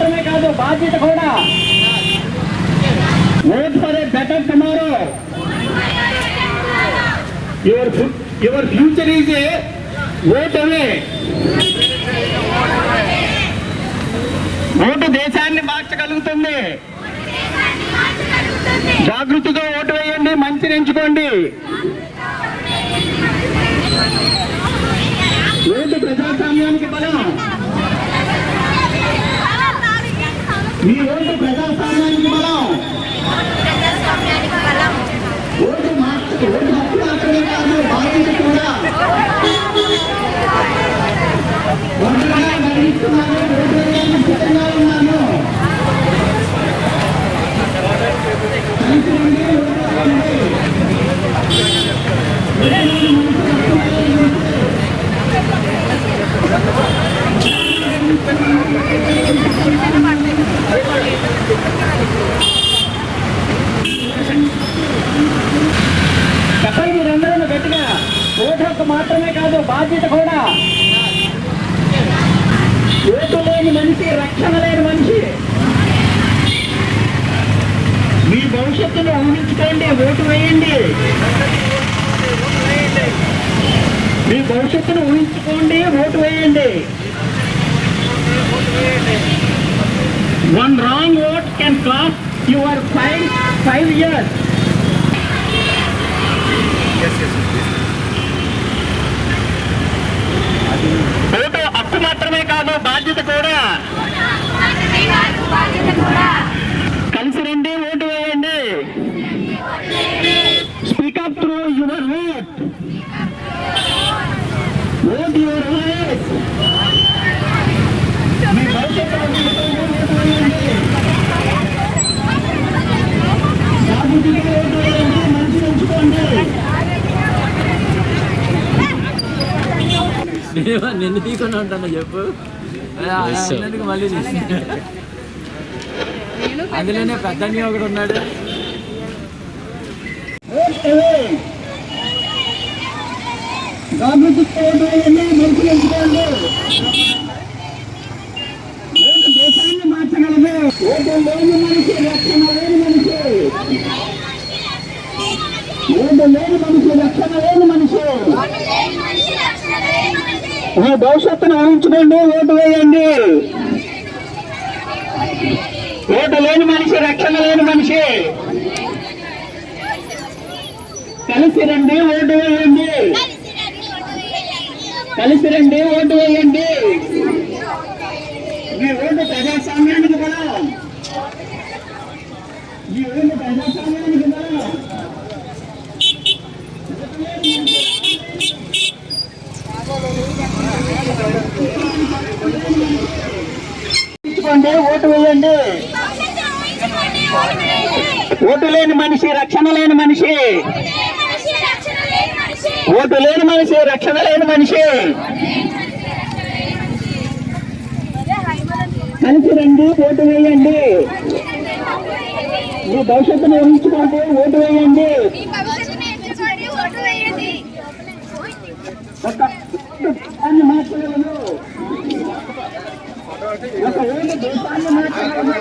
మాత్రమే కాదు బాధ్యత కూడా. Vote for a better tomorrow. Your future is a vote away. Vote దేశాన్ని మార్చగలుగుతుంది. జాగృతిగా ఓటు వేయండి, మంచిని ఎంచుకోండి. ఓటు ప్రజాస్వామ్యానికి బలం. మీ ఓటు ప్రజాస్వామ్యానికి బలం. ఓటు హక్కు మాత్రమే కాదు బాధ్యత కూడా. ఓటుగా గమనిస్తున్నాను, ఓటు వేయాలని సిద్ధంగా ఉన్నాను. చెప్పండి మీరందరూ గట్టిగా. ఓటు హక్కు మాత్రమే కాదు బాధ్యత కూడా. ఓటు లేని మనిషి రక్షణ లేని మనిషి. మీ భవిష్యత్తును ఊహించుకోండి, ఓటు వేయండి. మీ భవిష్యత్తును ఊహించుకోండి, ఓటు వేయండి. One wrong vote can cost your 5 years. Vote హక్కు మాత్రమే కాదు బాధ్యత కూడా. కలిసి రండి, ఓటు వేయండి. Speak up through your vote. Vote your voice. మీ భవిష్యత్తులో జాగృతిగా ఓటు వేయండి, మంచిని ఎంచుకోండి. నిన్ను తీసుకుని ఉంటాను చెప్పు. మళ్ళీ అందులోనే పెద్ద ఒకడు ఉన్నాడు. దేశాన్ని మార్చగలదు. ఓటు లేని మనిషి రక్షణ లేని మనిషి. ఓటు లేని మనిషి రక్షణ లేని మనిషి. మీ భవిష్యత్తును ఊహించుకోండి, ఓటు వేయండి. ఓటు లేని మనిషి రక్షణ లేని మనిషి. కలిసి రండి, ఓటు వేయండి. కలిసి రండి, ఓటు వేయండి. మీ ఓటు ప్రజాస్వామ్యానికి బలం. మీ ఓటు ప్రజాస్వామ్యానికి బలం. ఓటు వేయండి. ఓటు లేని మనిషి రక్షణ లేని మనిషి. ఓటు లేని మనిషి రక్షణ లేని మనిషి. కలిసి రండి, ఓటు వేయండి. మీ భవిష్యత్తును ఊహించుకోండి, ఓటు వేయండి. దేశాన్ని మార్చగలదు. ఒక ఓటు దేశాన్ని మార్చగలదు.